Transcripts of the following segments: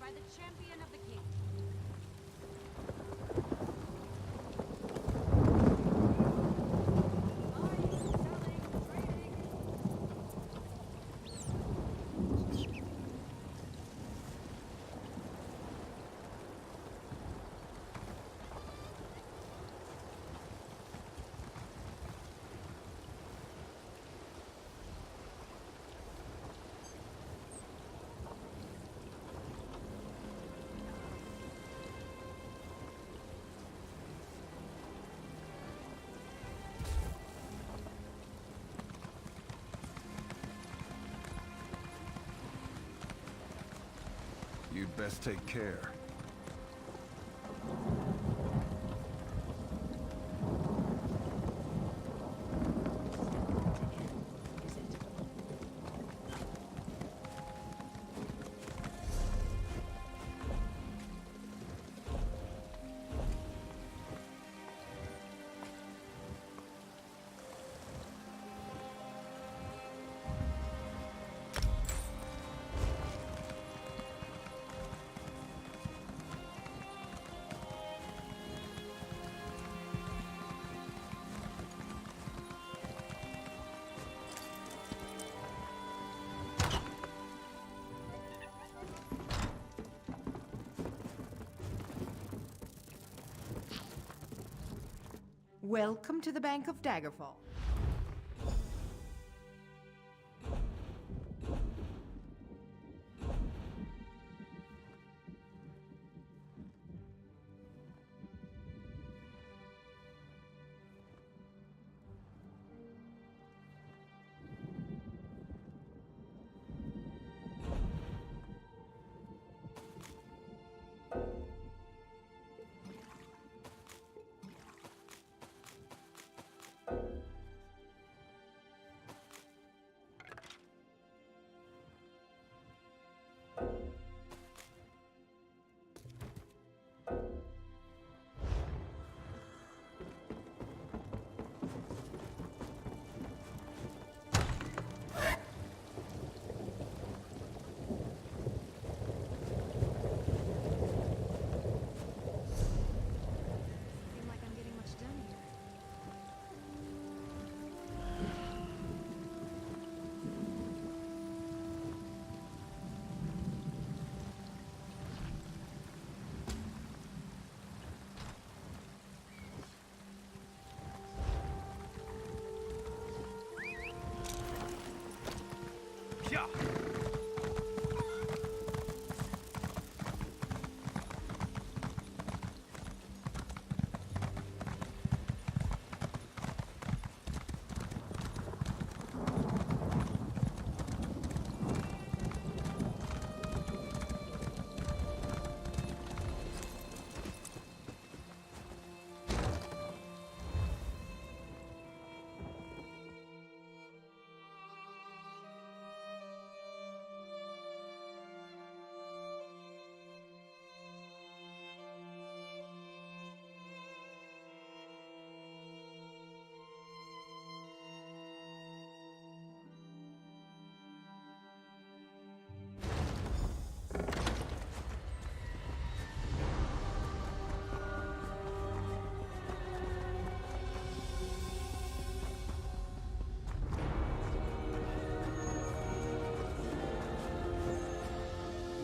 by the champion of the king. Buying, selling, trading. You'd best take care. Welcome to the Bank of Daggerfall. Seem like I'm getting much done here. Yeah.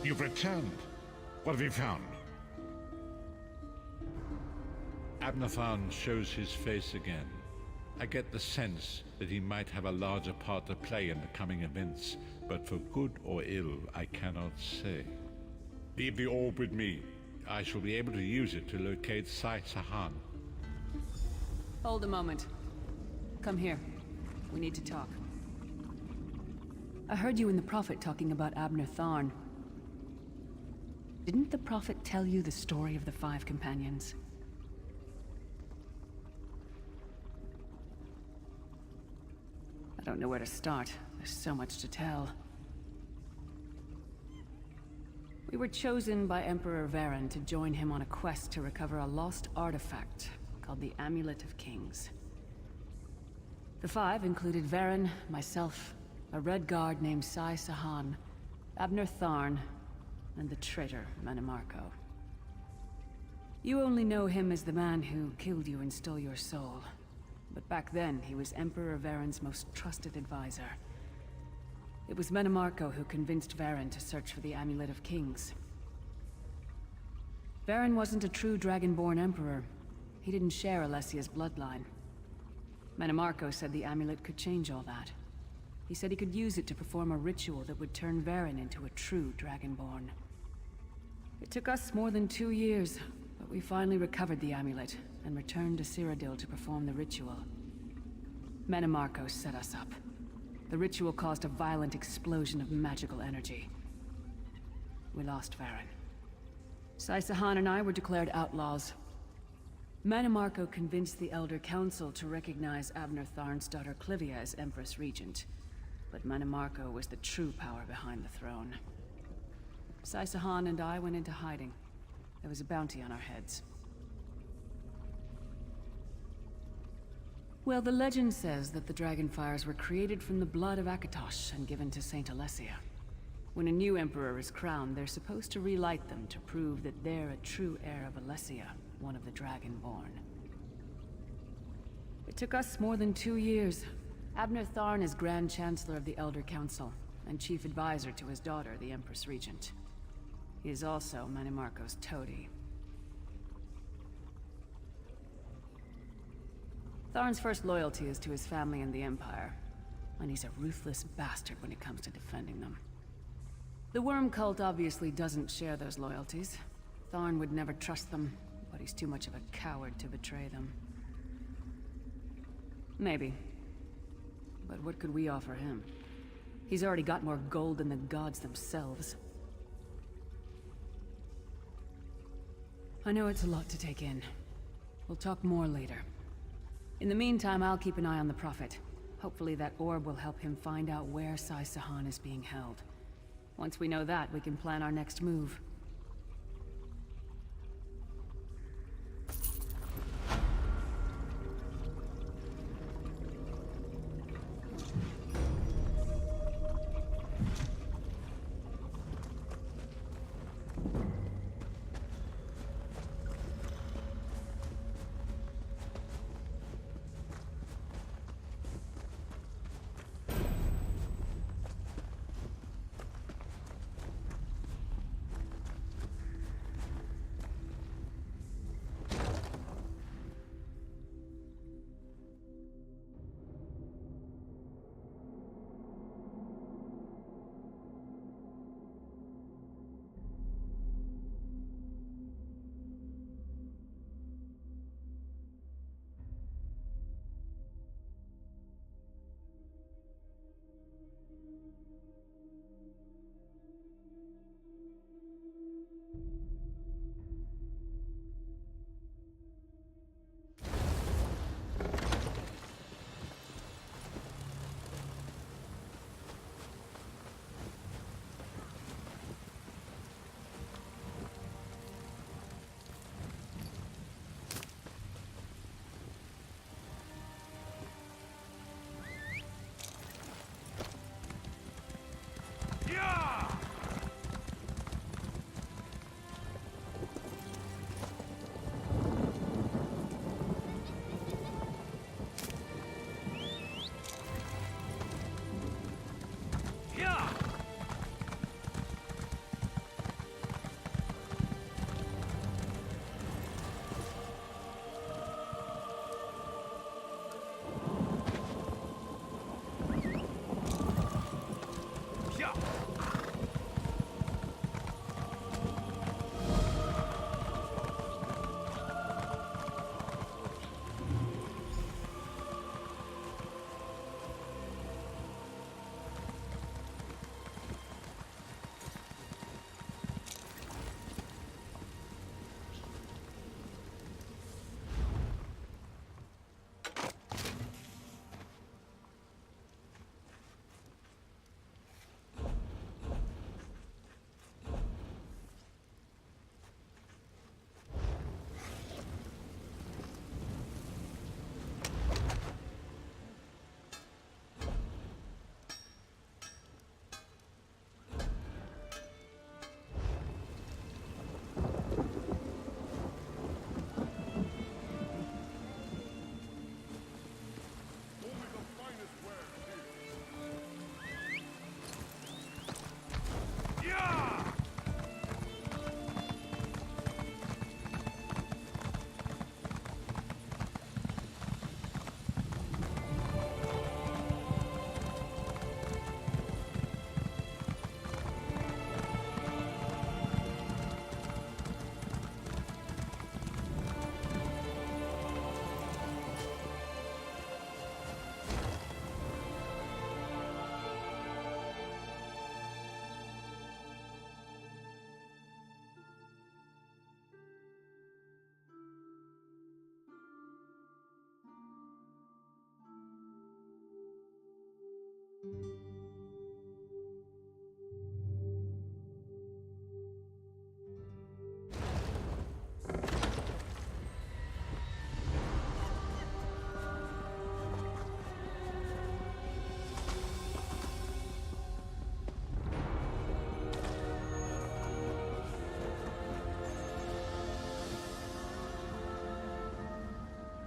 You've returned. What have you found? Abnathan shows his face again. I get the sense that he might have a larger part to play in the coming events, but for good or ill, I cannot say. Leave the orb with me. I shall be able to use it to locate Sai Sahan. Hold a moment. Come here. We need to talk. I heard you and the Prophet talking about Abner Tharn. Didn't the Prophet tell you the story of the 5 companions? I don't know where to start. There's so much to tell. We were chosen by Emperor Varen to join him on a quest to recover a lost artifact called the Amulet of Kings. The 5 included Varen, myself, a Red Guard named Sai Sahan, Abner Tharn, and the traitor, Manimarco. You only know him as the man who killed you and stole your soul. But back then, he was Emperor Varen's most trusted advisor. It was Manimarco who convinced Varen to search for the Amulet of Kings. Varen wasn't a true Dragonborn Emperor. He didn't share Alessia's bloodline. Manimarco said the amulet could change all that. He said he could use it to perform a ritual that would turn Varen into a true Dragonborn. It took us more than 2 years, but we finally recovered the amulet and returned to Cyrodiil to perform the ritual. Manimarco set us up. The ritual caused a violent explosion of magical energy. We lost Varen. Saisahan and I were declared outlaws. Manimarco convinced the Elder Council to recognize Abner Tharn's daughter Clivia as Empress Regent. But Manimarco was the true power behind the throne. Saisahan and I went into hiding. There was a bounty on our heads. Well, the legend says that the Dragonfires were created from the blood of Akatosh and given to Saint Alessia. When a new emperor is crowned, they're supposed to relight them to prove that they're a true heir of Alessia, one of the Dragonborn. It took us more than 2 years. Abner Tharn is Grand Chancellor of the Elder Council, and Chief Advisor to his daughter, the Empress Regent. He is also Manimarco's toady. Tharn's first loyalty is to his family and the Empire, and he's a ruthless bastard when it comes to defending them. The Worm Cult obviously doesn't share those loyalties. Tharn would never trust them, but he's too much of a coward to betray them. Maybe. But what could we offer him? He's already got more gold than the gods themselves. I know it's a lot to take in. We'll talk more later. In the meantime, I'll keep an eye on the Prophet. Hopefully that orb will help him find out where Saisahan is being held. Once we know that, we can plan our next move.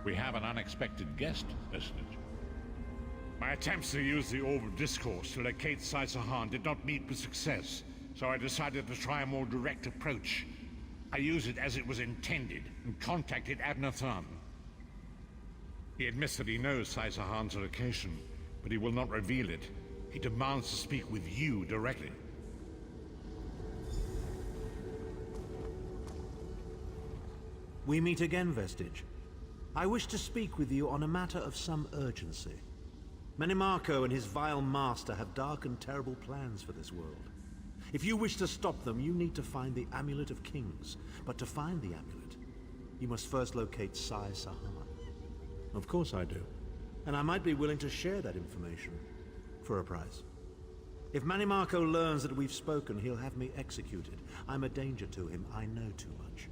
We have an unexpected guest, Vestige. My attempts to use the Orb of Discourse to locate Sai-Sahan did not meet with success, so I decided to try a more direct approach. I used it as it was intended, and contacted Abnathan. He admits that he knows Sai-Sahan's location, but he will not reveal it. He demands to speak with you directly. We meet again, Vestige. I wish to speak with you on a matter of some urgency. Menimarco and his vile master have dark and terrible plans for this world. If you wish to stop them, you need to find the Amulet of Kings. But to find the amulet, you must first locate Sai-Sahan. Of course I do. And I might be willing to share that information. For a price. If Menimarco learns that we've spoken, he'll have me executed. I'm a danger to him. I know too much.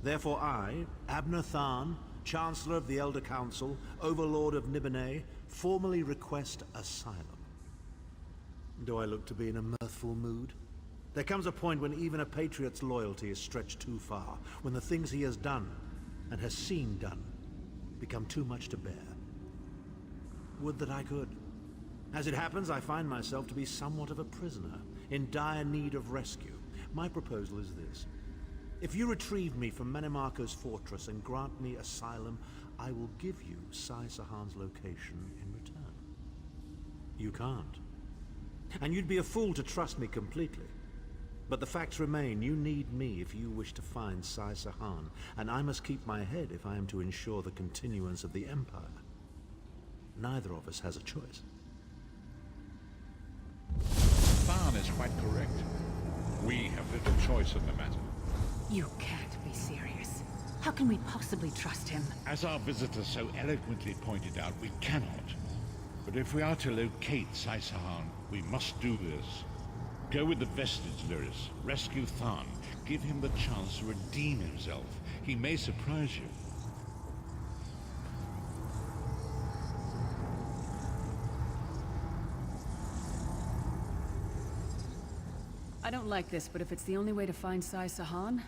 Therefore I, Abnathan, Chancellor of the Elder Council, Overlord of Nibene, formally request asylum. Do I look to be in a mirthful mood? There comes a point when even a patriot's loyalty is stretched too far, when the things he has done, and has seen done, become too much to bear. Would that I could. As it happens, I find myself to be somewhat of a prisoner, in dire need of rescue. My proposal is this. If you retrieve me from Menimarco's fortress and grant me asylum, I will give you Sai-Sahan's location in return. You can't. And you'd be a fool to trust me completely. But the facts remain, you need me if you wish to find Sai-Sahan, and I must keep my head if I am to ensure the continuance of the Empire. Neither of us has a choice. Tharn is quite correct. We have little choice in the matter. You can't be serious. How can we possibly trust him? As our visitor so eloquently pointed out, we cannot. But if we are to locate Sai-Sahan, we must do this. Go with the Vestige, Lyris. Rescue Tharn. Give him the chance to redeem himself. He may surprise you. I don't like this, but if it's the only way to find Sai-Sahan,